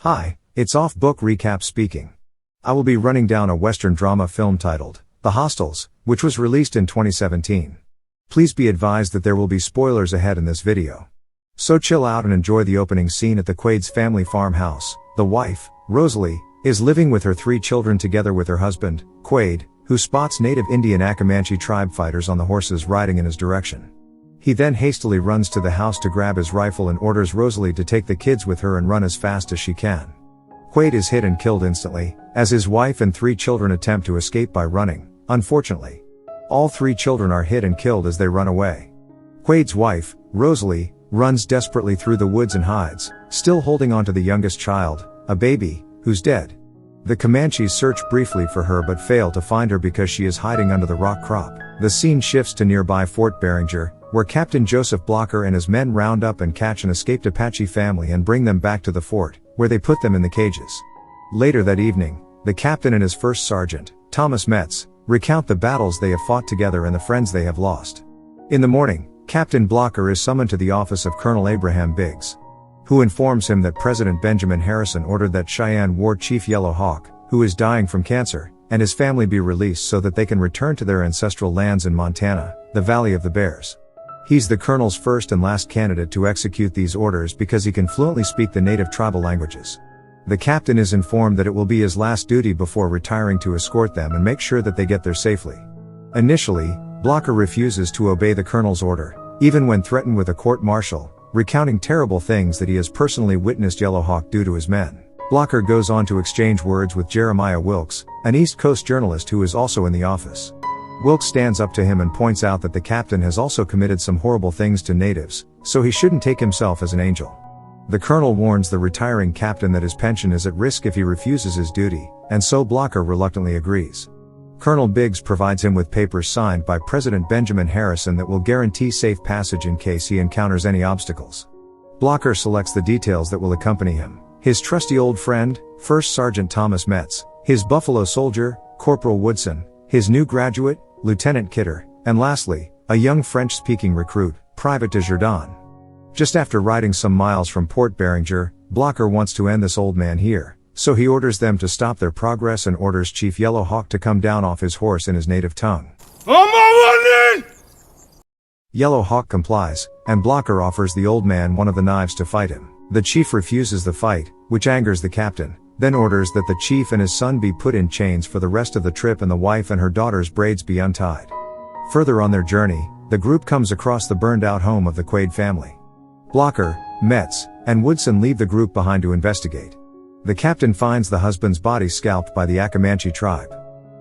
Hi, it's Off Book Recap speaking. I will be running down a Western drama film titled The Hostiles, which was released in 2017. Please be advised that there will be spoilers ahead in this video. So chill out and enjoy the opening scene at the Quaid's family farmhouse. The wife, Rosalie, is living with her 3 children together with her husband, Quaid, who spots native Indian Comanche tribe fighters on the horses riding in his direction. He then hastily runs to the house to grab his rifle and orders Rosalie to take the kids with her and run as fast as she can. Quaid is hit and killed instantly, as his wife and 3 children attempt to escape by running. Unfortunately, all 3 children are hit and killed as they run away. Quaid's wife, Rosalie, runs desperately through the woods and hides, still holding on to the youngest child, a baby, who's dead. The Comanches search briefly for her but fail to find her because she is hiding under the rock crop. The scene shifts to nearby Fort Berringer, where Captain Joseph Blocker and his men round up and catch an escaped Apache family and bring them back to the fort, where they put them in the cages. Later that evening, the captain and his first sergeant, Thomas Metz, recount the battles they have fought together and the friends they have lost. In the morning, Captain Blocker is summoned to the office of Colonel Abraham Biggs, who informs him that President Benjamin Harrison ordered that Cheyenne War Chief Yellow Hawk, who is dying from cancer, and his family be released so that they can return to their ancestral lands in Montana, the Valley of the Bears. He's the colonel's first and last candidate to execute these orders because he can fluently speak the native tribal languages. The captain is informed that it will be his last duty before retiring to escort them and make sure that they get there safely. Initially, Blocker refuses to obey the colonel's order, even when threatened with a court-martial, recounting terrible things that he has personally witnessed Yellow Hawk do to his men. Blocker goes on to exchange words with Jeremiah Wilkes, an East Coast journalist who is also in the office. Wilkes stands up to him and points out that the captain has also committed some horrible things to natives, so he shouldn't take himself as an angel. The colonel warns the retiring captain that his pension is at risk if he refuses his duty, and so Blocker reluctantly agrees. Colonel Biggs provides him with papers signed by President Benjamin Harrison that will guarantee safe passage in case he encounters any obstacles. Blocker selects the details that will accompany him: his trusty old friend, First Sergeant Thomas Metz, his Buffalo soldier, Corporal Woodson, his new graduate, Lieutenant Kidder, and lastly, a young French-speaking recruit, Private Desjardins. Just after riding some miles from Fort Berringer, Blocker wants to end this old man here, so he orders them to stop their progress and orders Chief Yellow Hawk to come down off his horse in his native tongue. Yellow Hawk complies, and Blocker offers the old man one of the knives to fight him. The chief refuses the fight, which angers the captain, then orders that the chief and his son be put in chains for the rest of the trip and the wife and her daughter's braids be untied. Further on their journey, the group comes across the burned-out home of the Quaid family. Blocker, Metz, and Woodson leave the group behind to investigate. The captain finds the husband's body scalped by the Comanche tribe.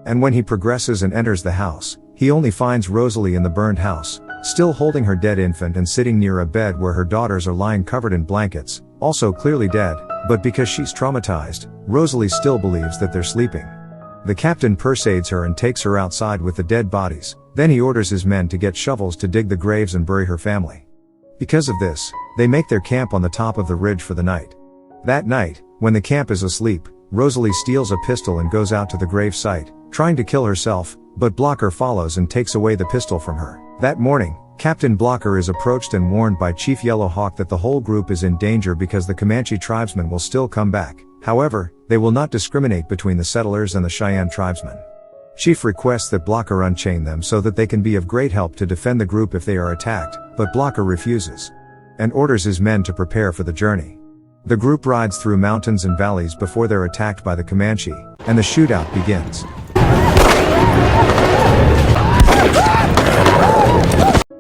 And when he progresses and enters the house, he only finds Rosalie in the burned house, still holding her dead infant and sitting near a bed where her daughters are lying covered in blankets, also clearly dead, but because she's traumatized, Rosalie still believes that they're sleeping. The captain persuades her and takes her outside with the dead bodies, then he orders his men to get shovels to dig the graves and bury her family. Because of this, they make their camp on the top of the ridge for the night. That night, when the camp is asleep, Rosalie steals a pistol and goes out to the grave site, trying to kill herself, but Blocker follows and takes away the pistol from her. That morning, Captain Blocker is approached and warned by Chief Yellow Hawk that the whole group is in danger because the Comanche tribesmen will still come back. However, they will not discriminate between the settlers and the Cheyenne tribesmen. Chief requests that Blocker unchain them so that they can be of great help to defend the group if they are attacked, but Blocker refuses, and orders his men to prepare for the journey. The group rides through mountains and valleys before they're attacked by the Comanche, and the shootout begins.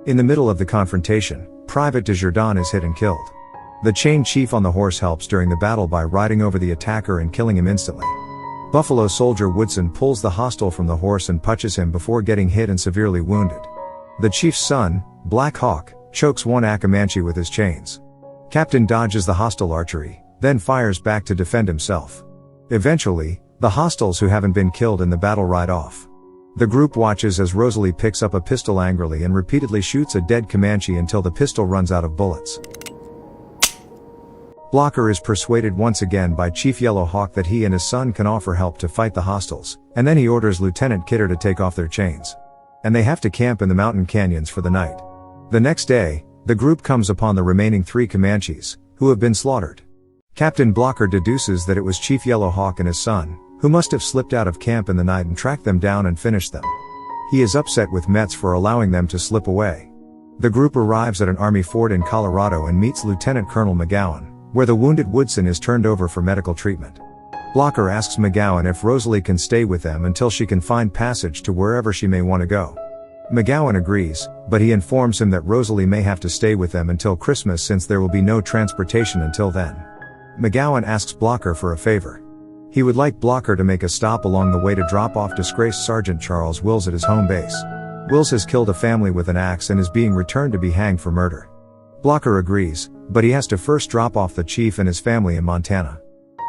In the middle of the confrontation, Private Desjardins is hit and killed. The chained chief on the horse helps during the battle by riding over the attacker and killing him instantly. Buffalo soldier Woodson pulls the hostile from the horse and punches him before getting hit and severely wounded. The chief's son, Black Hawk, chokes one Comanche with his chains. Captain dodges the hostile archery, then fires back to defend himself. Eventually, the hostiles who haven't been killed in the battle ride off. The group watches as Rosalie picks up a pistol angrily and repeatedly shoots a dead Comanche until the pistol runs out of bullets. Blocker is persuaded once again by Chief Yellow Hawk that he and his son can offer help to fight the hostiles, and then he orders Lieutenant Kidder to take off their chains. And they have to camp in the mountain canyons for the night. The next day, the group comes upon the remaining 3 Comanches, who have been slaughtered. Captain Blocker deduces that it was Chief Yellowhawk and his son, who must have slipped out of camp in the night and tracked them down and finished them. He is upset with Metz for allowing them to slip away. The group arrives at an Army fort in Colorado and meets Lieutenant Colonel McGowan, where the wounded Woodson is turned over for medical treatment. Blocker asks McGowan if Rosalie can stay with them until she can find passage to wherever she may want to go. McGowan agrees, but he informs him that Rosalie may have to stay with them until Christmas since there will be no transportation until then. McGowan asks Blocker for a favor. He would like Blocker to make a stop along the way to drop off disgraced Sergeant Charles Wills at his home base. Wills has killed a family with an axe and is being returned to be hanged for murder. Blocker agrees, but he has to first drop off the chief and his family in Montana.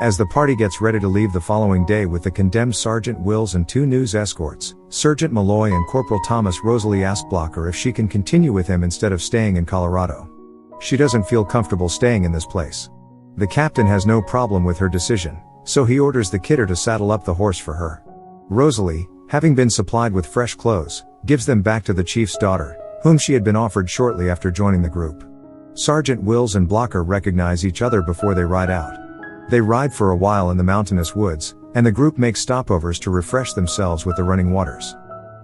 As the party gets ready to leave the following day with the condemned Sergeant Wills and 2 news escorts, Sergeant Malloy and Corporal Thomas, Rosalie asks Blocker if she can continue with him instead of staying in Colorado. She doesn't feel comfortable staying in this place. The captain has no problem with her decision, so he orders the kidder to saddle up the horse for her. Rosalie, having been supplied with fresh clothes, gives them back to the chief's daughter, whom she had been offered shortly after joining the group. Sergeant Wills and Blocker recognize each other before they ride out. They ride for a while in the mountainous woods, and the group makes stopovers to refresh themselves with the running waters.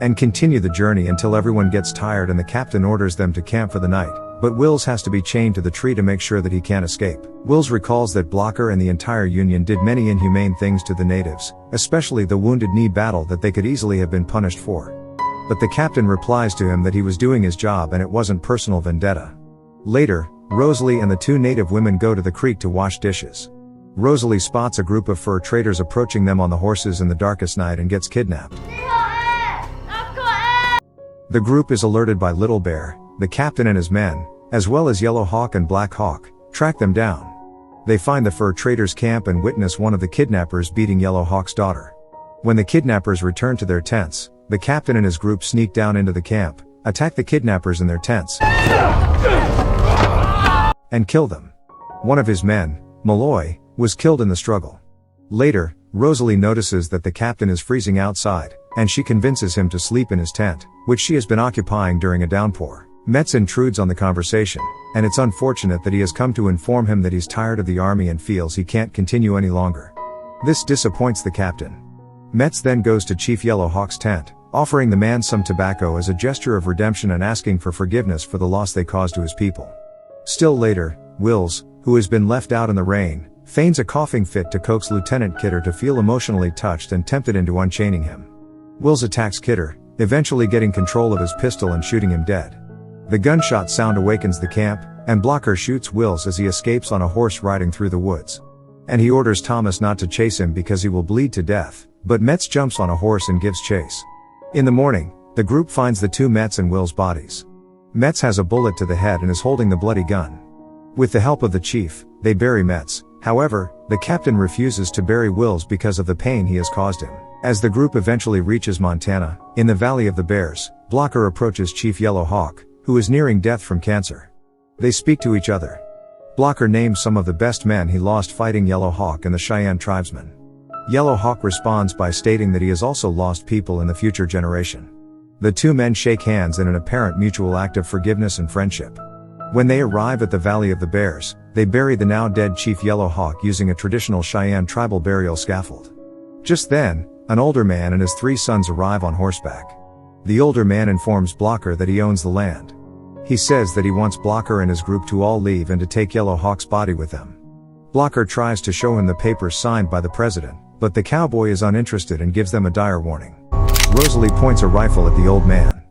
And continue the journey until everyone gets tired and the captain orders them to camp for the night, but Wills has to be chained to the tree to make sure that he can't escape. Wills recalls that Blocker and the entire Union did many inhumane things to the natives, especially the Wounded Knee battle that they could easily have been punished for. But the captain replies to him that he was doing his job and it wasn't personal vendetta. Later, Rosalie and the 2 native women go to the creek to wash dishes. Rosalie spots a group of fur traders approaching them on the horses in the darkest night and gets kidnapped. The group is alerted by Little Bear, the captain and his men, as well as Yellow Hawk and Black Hawk, track them down. They find the fur traders' camp and witness one of the kidnappers beating Yellow Hawk's daughter. When the kidnappers return to their tents, the captain and his group sneak down into the camp, attack the kidnappers in their tents, and kill them. One of his men, Malloy, was killed in the struggle. Later, Rosalie notices that the captain is freezing outside, and she convinces him to sleep in his tent, which she has been occupying during a downpour. Metz intrudes on the conversation, and it's unfortunate that he has come to inform him that he's tired of the army and feels he can't continue any longer. This disappoints the captain. Metz then goes to Chief Yellowhawk's tent, offering the man some tobacco as a gesture of redemption and asking for forgiveness for the loss they caused to his people. Still later, Wills, who has been left out in the rain, feigns a coughing fit to coax Lieutenant Kidder to feel emotionally touched and tempted into unchaining him. Wills attacks Kidder, eventually getting control of his pistol and shooting him dead. The gunshot sound awakens the camp, and Blocker shoots Wills as he escapes on a horse riding through the woods. And he orders Thomas not to chase him because he will bleed to death, but Metz jumps on a horse and gives chase. In the morning, the group finds the 2 Metz and Wills' bodies. Metz has a bullet to the head and is holding the bloody gun. With the help of the chief, they bury Metz. However, the captain refuses to bury Wills because of the pain he has caused him. As the group eventually reaches Montana, in the Valley of the Bears, Blocker approaches Chief Yellow Hawk, who is nearing death from cancer. They speak to each other. Blocker names some of the best men he lost fighting Yellow Hawk and the Cheyenne tribesmen. Yellow Hawk responds by stating that he has also lost people in the future generation. The 2 men shake hands in an apparent mutual act of forgiveness and friendship. When they arrive at the Valley of the Bears, they bury the now dead Chief Yellow Hawk using a traditional Cheyenne tribal burial scaffold. Just then, an older man and his 3 sons arrive on horseback. The older man informs Blocker that he owns the land. He says that he wants Blocker and his group to all leave and to take Yellow Hawk's body with them. Blocker tries to show him the papers signed by the president, but the cowboy is uninterested and gives them a dire warning. Rosalie points a rifle at the old man.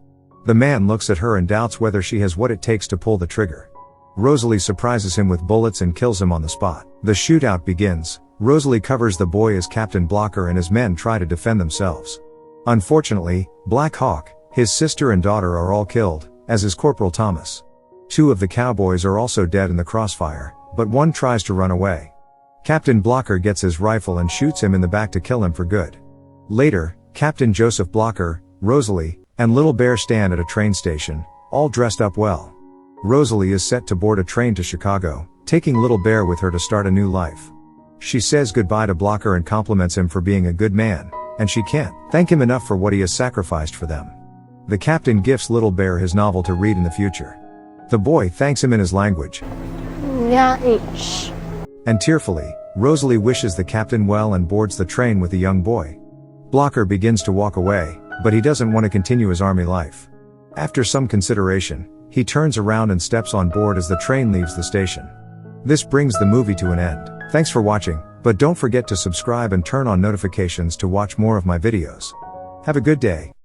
The man looks at her and doubts whether she has what it takes to pull the trigger. Rosalie surprises him with bullets and kills him on the spot. The shootout begins. Rosalie covers the boy as Captain Blocker and his men try to defend themselves. Unfortunately, Black Hawk, his sister and daughter are all killed, as is Corporal Thomas. 2 of the cowboys are also dead in the crossfire, but one tries to run away. Captain Blocker gets his rifle and shoots him in the back to kill him for good. Later, Captain Joseph Blocker, Rosalie, and Little Bear stand at a train station, all dressed up well. Rosalie is set to board a train to Chicago, taking Little Bear with her to start a new life. She says goodbye to Blocker and compliments him for being a good man, and she can't thank him enough for what he has sacrificed for them. The captain gifts Little Bear his novel to read in the future. The boy thanks him in his language, And tearfully, Rosalie wishes the captain well and boards the train with the young boy. Blocker begins to walk away, but he doesn't want to continue his army life. After some consideration, he turns around and steps on board as the train leaves the station. This brings the movie to an end. Thanks for watching, but don't forget to subscribe and turn on notifications to watch more of my videos. Have a good day.